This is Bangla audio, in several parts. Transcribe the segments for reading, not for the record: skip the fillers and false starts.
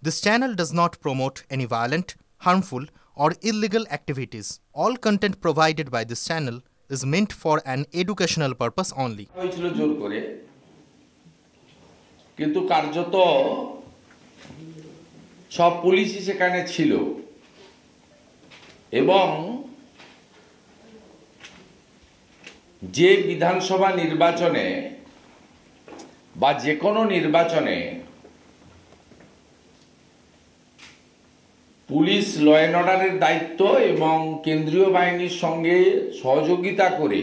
This channel does not promote any violent, harmful, or illegal activities. All content provided by this channel is meant for an educational purpose only. হয়েছিল জোর করে, কিন্তু কার্যত সব পুলিশই সেখানে ছিল এবং যে বিধানসভা নির্বাচনে বা যে কোনো নির্বাচনে পুলিশ ল অ্যান্ড অর্ডারের দায়িত্ব এবং কেন্দ্রীয় বাহিনীর সঙ্গে সহযোগিতা করে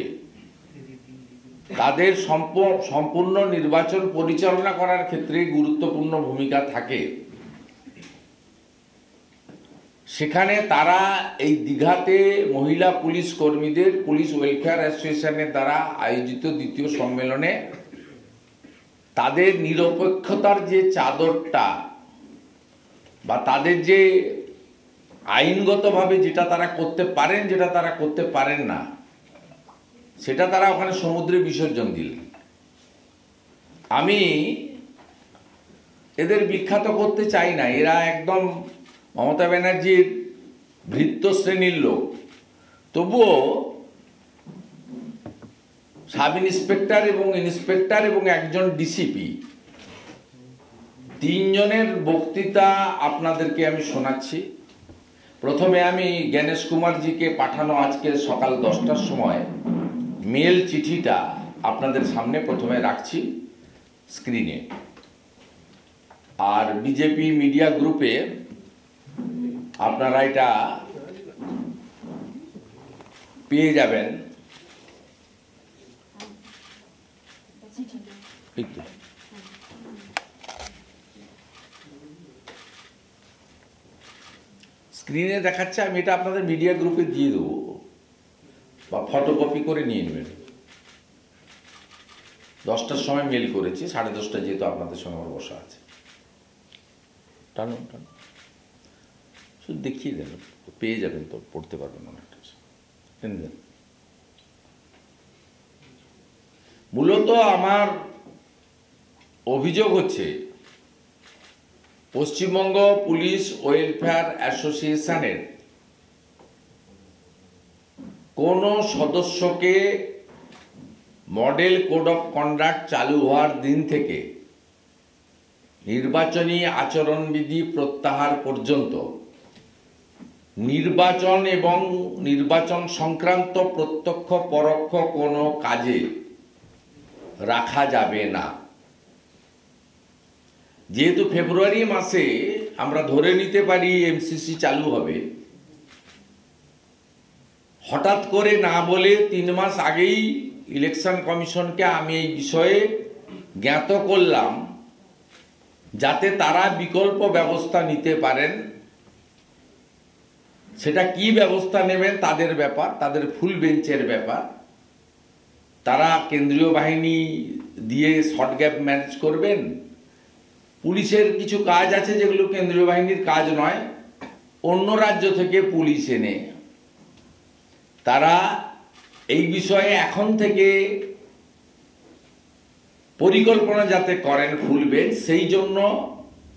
তাদের সম্পূর্ণ নির্বাচন পরিচালনা করার ক্ষেত্রে গুরুত্বপূর্ণ ভূমিকা থাকে। সেখানে তারা এই দীঘাতে মহিলা পুলিশ কর্মীদের পুলিশ ওয়েলফেয়ার অ্যাসোসিয়েশনের দ্বারা আয়োজিত দ্বিতীয় সম্মেলনে তাদের নিরপেক্ষতার যে চাদরটা বা তাদের যে আইনগতভাবে যেটা তারা করতে পারেন, যেটা তারা করতে পারেন না, সেটা তারা ওখানে সমুদ্রে বিসর্জন দিলেন। আমি এদের বিখ্যাত করতে চাই না, এরা একদম মমতা ব্যানার্জির ভৃত্য শ্রেণীর লোক। তবুও সাব ইন্সপেক্টর এবং ইন্সপেক্টর এবং একজন ডিসিপি, তিনজনের বক্তৃতা আপনাদেরকে আমি শোনাচ্ছি। প্রথমে আমি জ্ঞানেশ কুমারজিকে পাঠানো আজকে সকাল 10টার সময় মেল চিঠিটা আপনাদের সামনে প্রথমে রাখছি স্ক্রিনে। আর বিজেপি মিডিয়া গ্রুপে আপনারা এটা পেয়ে যাবেন। স্ক্রিনে দেখাচ্ছে, আমি এটা আপনাদের মিডিয়া গ্রুপে দিয়ে দেবো বা ফটোকপি করে নিয়ে নেবেন। 10টার সময় মেল করেছি, 10:30 যেহেতু আপনাদের সঙ্গে আমার বসা আছে। টানুন টানুন, শুধু দেখিয়ে দেন, পেয়ে যাবেন, তো পড়তে পারবেন অনেকটা। মূলত আমার অভিযোগ হচ্ছে পশ্চিমবঙ্গ পুলিশ ওয়েলফেয়ার অ্যাসোসিয়েশনের কোন সদস্যকে মডেল কোড অফ কন্ডাক্ট চালু হওয়ার দিন থেকে নির্বাচনী আচরণবিধি প্রত্যাহার পর্যন্ত নির্বাচন এবং নির্বাচন সংক্রান্ত প্রত্যক্ষ পরোক্ষ কোনো কাজে রাখা যাবে না। যেহেতু ফেব্রুয়ারি মাসে আমরা ধরে নিতে পারি এমসিসি চালু হবে, হঠাৎ করে না বলে 3 মাস আগেই ইলেকশন কমিশনকে আমি এই বিষয়ে জ্ঞাত করলাম, যাতে তারা বিকল্প ব্যবস্থা নিতে পারেন। সেটা কি ব্যবস্থা নেবেন তাদের ব্যাপার, তাদের ফুল বেঞ্চের ব্যাপার। তারা কেন্দ্রীয় বাহিনী দিয়ে শর্ট গ্যাপ ম্যানেজ করবেন, পুলিশের কিছু কাজ আছে যেগুলো কেন্দ্রীয় বাহিনীর কাজ নয়, অন্য রাজ্য থেকে পুলিশ এনে তারা এই বিষয়ে এখন থেকে পরিকল্পনা যাতে করেন ফুল বেঞ্চ। সেই জন্য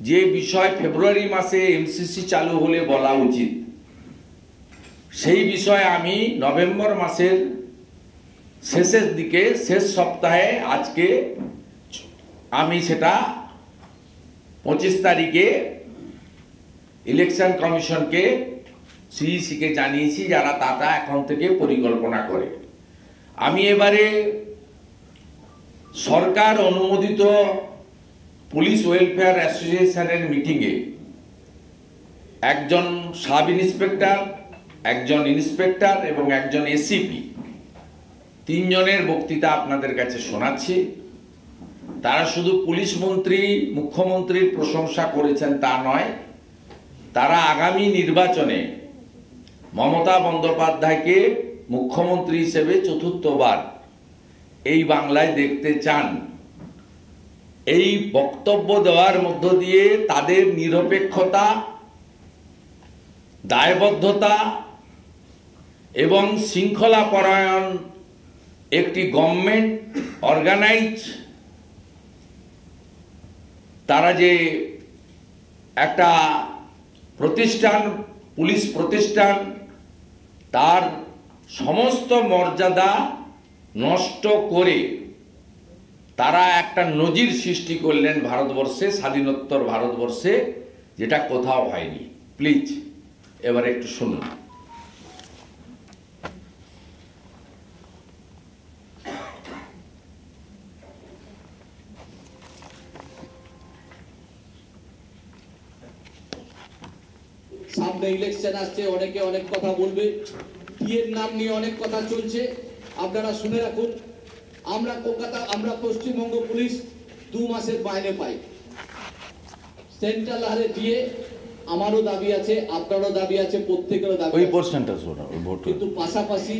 যে বিষয় ফেব্রুয়ারি মাসে এমসিসি চালু হলে বলা উচিত, সেই বিষয়ে আমি নভেম্বর মাসের শেষের দিকে, শেষ সপ্তাহে, আজকে আমি সেটা 25 তারিখে ইলেকশন কমিশনকে, সিইসিকে জানিয়েছি, যারা তাটা এখন থেকে পরিকল্পনা করে। আমি এবারে সরকার অনুমোদিত পুলিশ ওয়েলফেয়ার অ্যাসোসিয়েশনের মিটিংয়ে একজন সাব ইন্সপেক্টর, একজন ইন্সপেক্টর এবং একজন এসিপি, তিনজনের বক্তৃতা আপনাদের কাছে শোনাচ্ছি। তারা শুধু পুলিশ মন্ত্রী, মুখ্যমন্ত্রীর প্রশংসা করেছেন তা নয়, তারা আগামী নির্বাচনে মমতা বন্দ্যোপাধ্যায়কে মুখ্যমন্ত্রী হিসেবে 4র্থবার এই বাংলায় দেখতে চান। এই বক্তব্য দেওয়ার মধ্য দিয়ে তাদের নিরপেক্ষতা, দায়বদ্ধতা এবং শৃঙ্খলা পরায়ণ একটি গভর্নমেন্ট অর্গানাইজ তারা যে একটা প্রতিষ্ঠান, পুলিশ প্রতিষ্ঠান তার সমস্ত মর্যাদা নষ্ট করে তারা একটা নজির সৃষ্টি করলেন ভারতবর্ষে, স্বাধীনোত্তর ভারতবর্ষে, যেটা কোথাও হয়নি। প্লিজ এবার একটু শুনুন। সামনে ইলেকশন আসছে, অনেকে অনেক কথা বলবে, বিয়ের নাম নিয়ে অনেক কথা চলছে। আপনারা শুনে রাখুন, আমরা পশ্চিমবঙ্গ পুলিশ 2 মাসের মাইনে পাই। সেন্ট্রাল হারে দিয়ে আমারও দাবি আছে, আপনারও দাবি আছে, প্রত্যেকেরও দাবি ওই আছে। পোর্শনটা শোনো, ওই ভোট। কিন্তু পাশাপাশি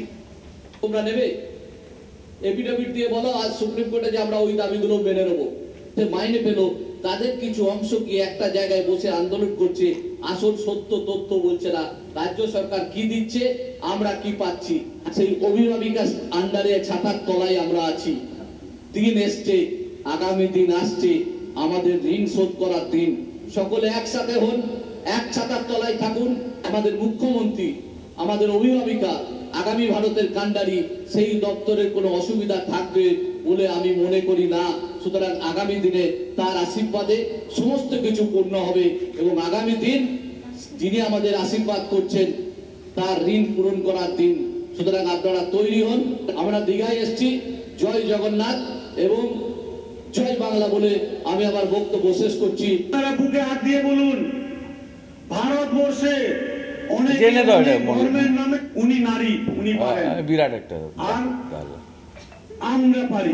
তোমরা নেবে এফিডেভিট দিয়ে বলো আজ সুপ্রিম কোর্টে যে আমরা ওই দাবিগুলো মেনে নেবো। মাইনে পেলো, তাদের কিছু অংশ কি একটা জায়গায় বসে আন্দোলন করছে, আসল সত্য তথ্য বলছে না। রাজ্য সরকার কি দিচ্ছে, আমরা কি পাচ্ছি, সেই অভিভাবিকা আন্ডারে ছাতার তলায় আমরা আছি। দিন এসছে, আগামী দিন আসছে, আমাদের ঋণ শোধ করার দিন। সকলে একসাথে হন, এক ছাতার তলায় থাকুন। আমাদের মুখ্যমন্ত্রী, আমাদের অভিভাবিকা, আগামী ভারতের কান্ডারি, সেই দপ্তরের কোনো অসুবিধা থাকবে বলে আমি মনে করি না। সুতরাং আগামী দিনে তার আশীর্বাদে সমস্ত কিছু পূর্ণ হবে এবং আগামী দিন যিনি আমাদের আশীর্বাদ করছেন তার ঋণ পূরণ করার দিন। সুতরাং আপনারা তৈরি হন। আমরা দীঘায় এসেছি। জয় জগন্নাথ এবং জয় বাংলা বলে আমি আমার বক্তব্য শেষ করছি। আপনারা বুকে হাত দিয়ে বলুন, ভারতবর্ষে অনেক ধর্মের নামে উনি নারী, উনি পারেন, বিরাট একটা আর আমরা পারি।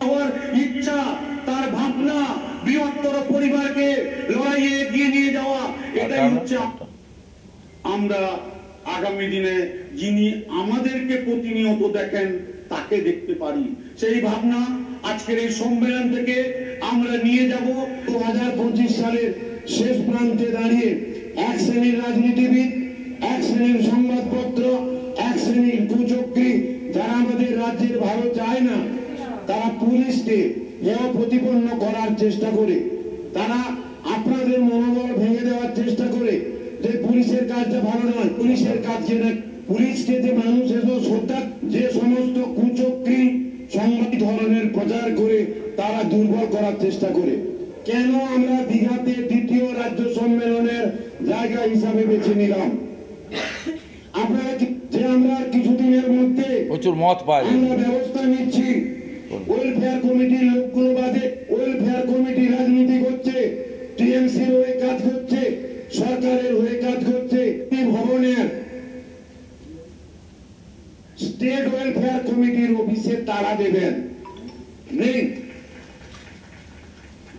আমার ইচ্ছা, তার ভাবনা, বৃহত্তর পরিবারকে লড়াইয়ে এগিয়ে নিয়ে যাওয়া, এটাই হচ্ছে আমরা আগামী দিনে যিনি আমাদেরকে প্রতিনিয়ত দেখেন তাকে দেখতে পারি। সেই ভাবনা আজকের এই সম্মেলন থেকে আমরা নিয়ে যাব। 2025 সালের শেষ প্রান্তে দাঁড়িয়ে এক শ্রেণীর রাজনীতিবিদ, এক শ্রেণীর সংবাদপত্র, এক শ্রেণীর কুচক্রী যারা আমাদের রাজ্যের ভালো চায় না, তারা পুলিশকে প্রতিপন্ন করার চেষ্টা করে, তারা আপনাদের মনোবল ভেঙে দেওয়ার চেষ্টা করে যে পুলিশের কাজটা ভালো নয়, পুলিশের কাজ যেটা, পুলিশকে যে মানুষ এত শ্রদ্ধা, যে সমস্ত কুচক্রী সংবাদ ধরনের প্রচার করে তারা দুর্বল করার চেষ্টা করে। কেন আমরা দীঘাতে দ্বিতীয় রাজ্য সম্মেলনের জায়গা হিসাবে বেছে নিলাম? আপনারা যে আমরা কিছুদিনের মধ্যে প্রচুর মত পাই, আমরা ব্যবস্থা নিচ্ছি। ওয়েলফেয়ার কমিটির লোকগুলো বাদে ওয়েলফেয়ার কমিটি রাজনীতি করছে, টিএমসির হয়ে কাজ করছে, সরকারের হয়ে কাজ করছে। ভবনের স্টেট ওয়েলফেয়ার কমিটির অফিসে তারা দেবেন নেই।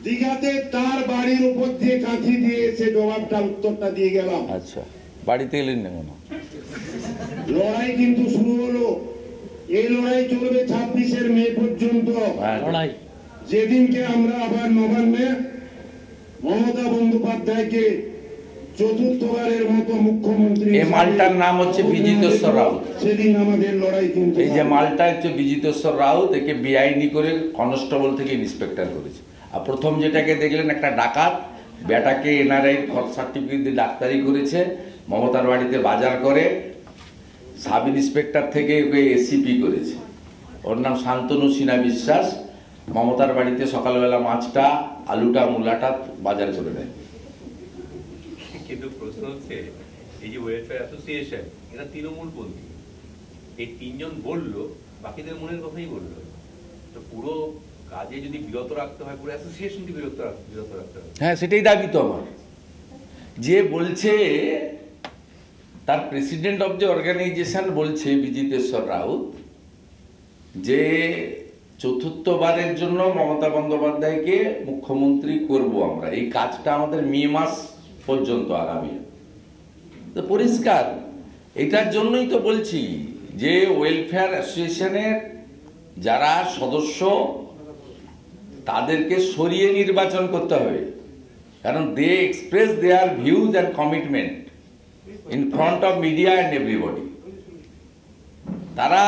দীঘাতে তার বাড়ির উপর দিয়ে কাঁথি দিয়ে এসে জবাবটা উত্তরটা দিয়ে গেলাম। আচ্ছা, বাড়িতে এলেন না কেন? লড়াই কিন্তু শুরু হলো। এই লড়াই চলবে 26 মে পর্যন্ত। লড়াই যেদিনকে আমরা আবার নবান্নে মমতা বন্দ্যোপাধ্যায়কে চতুর্থবারের মতো মুখ্যমন্ত্রী, এই মালটার নাম হচ্ছে বিজিতেশ্বর রাউত। সেদিন আমাদের লড়াই কিন্তু, এই যে মালটা হচ্ছে বিজিতেশ্বর রাউত, একে বেআইনি করে কনস্টেবল থেকে ইন্সপেক্টর করেছে। আর প্রথম যেটাকে দেখলেন একটা ডাকাত, বেটাকে এনআরআই সার্টিফিকেট দিয়ে ডাক্তারি করেছে, মমতার বাড়িতে বাজার করে, সাব ইন্সপেক্টর থেকে ওকে এসিপি করেছে। ওর নাম শান্তনু সিনহা বিশ্বাস। মমতার বাড়িতে সকালবেলা মাছটা, আলুটা, মূলাটা বাজার করে দেয়। কিন্তু প্রশ্ন হচ্ছে, এই যে ওয়েলফেয়ার অ্যাসোসিয়েশন, এরা তৃণমূলপন্থী। এই 3 জন বললো, বাকিদের মনের কথাই বললো। তো পুরো কাজে যদি বিরত রাখতে হয়, পুরো অ্যাসোসিয়েশনকে বিরত রাখতে হবে। হ্যাঁ, সেটাই দাবি তো আমার। যে বলছে, তার প্রেসিডেন্ট অফ দ্য অর্গানাইজেশন বলছে বিজিতেশ্বর রাউত, যে চতুর্থবারের জন্য মমতা বন্দ্যোপাধ্যায়কে মুখ্যমন্ত্রী করব আমরা। এই কাজটা আমাদের মে মাস পর্যন্ত আগামী। তো পরিষ্কার, এটার জন্যই তো বলছি যে ওয়েলফেয়ার অ্যাসোসিয়েশনের যারা সদস্য তাদেরকে সরিয়ে নির্বাচন করতে হবে। কারণ they express their views and commitment in front of media and everybody. তারা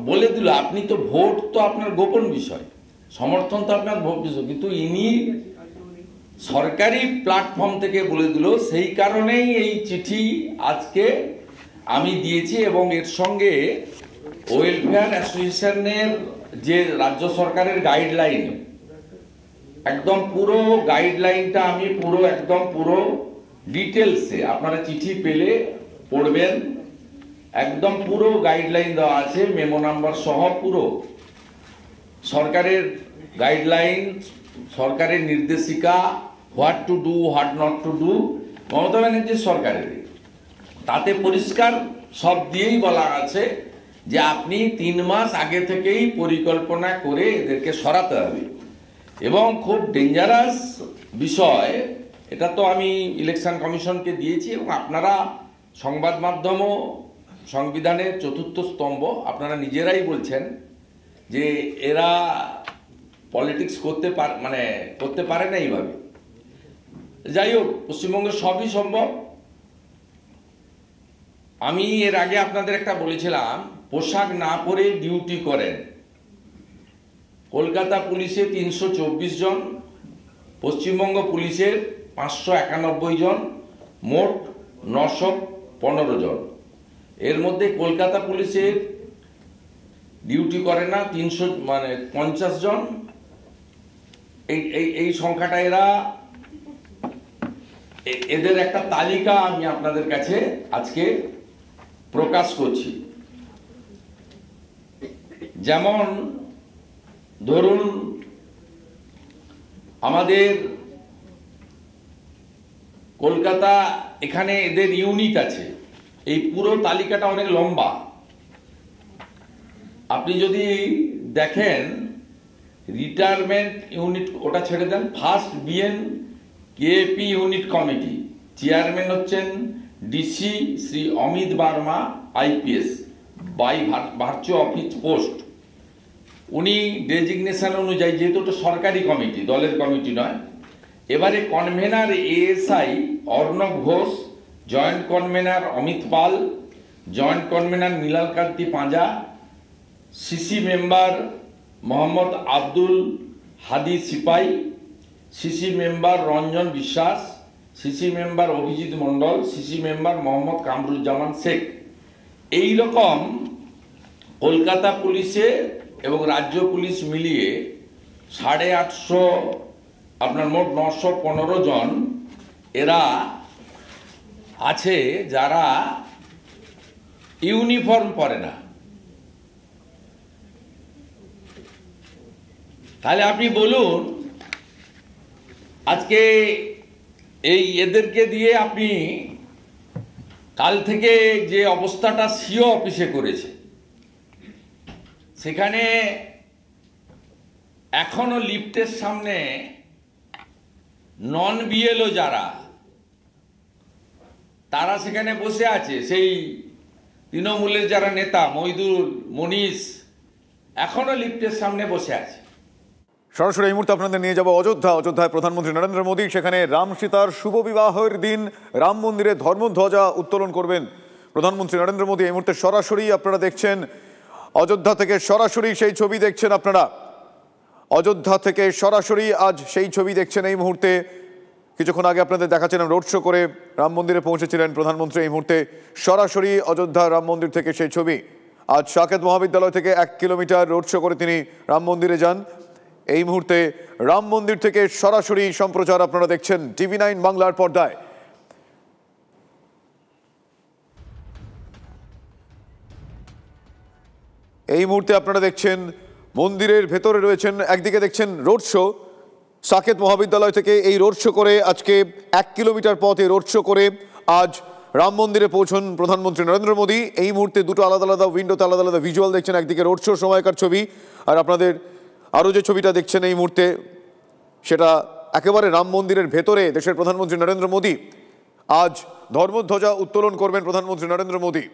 বলে দিল, আপনি তো ভোট তো আপনার গোপন বিষয়, সমর্থন তো আপনার ভোট বিষয়, কিন্তু ইনি সরকারি প্ল্যাটফর্ম থেকে বলে দিল। সেই কারণেই এই চিঠি আজকে আমি দিয়েছি এবং এর সঙ্গে ওয়েলফেয়ার অ্যাসোসিয়েশনের যে রাজ্য সরকারের গাইডলাইন, একদম পুরো গাইডলাইনটা আমি পুরো ডিটেলসে, আপনারা চিঠি পেলে পড়বেন, একদম পুরো গাইডলাইন দেওয়া আছে, মেমো নাম্বার সহ পুরো সরকারের গাইডলাইন, সরকারের নির্দেশিকা, what to do what not to do, Mamata ব্যানার্জির সরকারের। তাতে পরিষ্কার সব দিয়েই বলা আছে যে আপনি 3 মাস আগে থেকেই পরিকল্পনা করে এদেরকে সরাতে হবে। এবং খুব ডেঞ্জারাস বিষয়, এটা তো আমি ইলেকশন কমিশনকে দিয়েছি এবং আপনারা সংবাদ মাধ্যমও সংবিধানের 4র্থ স্তম্ভ, আপনারা নিজেরাই বলছেন যে এরা পলিটিক্স করতে পারে না এইভাবে। যাই হোক, পশ্চিমবঙ্গে সবই সম্ভব। আমি এর আগে আপনাদের একটা বলেছিলাম, পোশাক না পরে ডিউটি করেন। কলকাতা পুলিশে 324 জন, পশ্চিমবঙ্গ পুলিশের 591 জন, মোট 915 জন। এর মধ্যে কলকাতা পুলিশের ডিউটি করে না 50 জন। এই সংখ্যাটা এদের একটা তালিকা আমি আপনাদের কাছে আজকে প্রকাশ করছি। যেমন ধরুন, আমাদের কলকাতা, এখানে এদের ইউনিট আছে, এই পুরো তালিকাটা অনেক লম্বা। আপনি যদি দেখেন রিটায়ারমেন্ট ইউনিট, ওটা ছেড়ে দেন, first BN KP unit committee, chairman হচ্ছেন DC Shri Amit Barma IPS, by virtual office post. উনি ডেজিগনেশন অনুযায়ী, যেহেতু ওটা সরকারি কমিটি, দলের কমিটি নয়। এবারে convener ASI Arnab Ghosh, joint convener Amit Pal, joint convener Milal Kanti Panja, CC member Mohammad Abdul Hadi Sipai, CC member Ranjan Biswas, CC member Abhijit Mondal, CC member Mohammad Kamruzzaman Sheikh. এই রকম কলকাতা পুলিশে এবং রাজ্য পুলিশ মিলিয়ে 850, আপনার মোট 915 জন এরা আছে যারা ইউনিফর্ম পরে না। তাহলে আপনি বলুন, আজকে এদেরকে দিয়ে আপনি কাল থেকে যে অবস্থাটা সিও অফিসে করেছে, সেখানে এখনো লিফটের সামনে নন বিএলও যারা, তারা সেখানে বসে আছে। সেই তৃণমূলের যারা নেতা মইদুল, মনীষ, এখনো লিফটের সামনে বসে আছে। সরাসরি এই মুহূর্তে আপনাদের নিয়ে যাব অযোধ্যায় প্রধানমন্ত্রী নরেন্দ্র মোদী। সেখানে রাম সীতার শুভ বিবাহের দিন রাম মন্দিরে ধর্মধ্বজা উত্তোলন করবেন প্রধানমন্ত্রী নরেন্দ্র মোদী। এই মুহূর্তে সরাসরি আপনারা দেখছেন অযোধ্যা থেকে, সরাসরি সেই ছবি দেখছেন আপনারা। অযোধ্যা থেকে সরাসরি আজ সেই ছবি দেখছেন এই মুহূর্তে। কিছুক্ষণ আগে আপনাদের দেখাচ্ছিলাম রোড শো করে রাম মন্দিরে পৌঁছেছিলেন প্রধানমন্ত্রী। এই মুহূর্তে সরাসরি অযোধ্যা রাম মন্দির থেকে সেই ছবি। আজ সাকেত মহাবিদ্যালয় থেকে 1 কিলোমিটার রোড শো করে তিনি রাম মন্দিরে যান। এই মুহূর্তে রাম মন্দির থেকে সরাসরি সম্প্রচার আপনারা দেখছেন TV9 বাংলার পর্দায়। এই মুহূর্তে আপনারা দেখছেন মন্দিরের ভেতরে রয়েছেন। একদিকে দেখছেন রোড শো, সাকেত মহাবিদ্যালয় থেকে এই রোড শো করে আজকে 1 কিলোমিটার পথে রোড শো করে আজ রাম মন্দিরে পৌঁছন প্রধানমন্ত্রী নরেন্দ্র মোদী। এই মুহূর্তে দুটো আলাদা আলাদা উইন্ডোতে আলাদা আলাদা ভিজুয়াল দেখছেন। একদিকে রোড শো সময়কার ছবি, আর আপনাদের আরও যে ছবিটা দেখছেন এই মুহূর্তে, সেটা একেবারে রাম মন্দিরের ভেতরে দেশের প্রধানমন্ত্রী নরেন্দ্র মোদী আজ ধর্মধ্বজা উত্তোলন করবেন প্রধানমন্ত্রী নরেন্দ্র মোদী।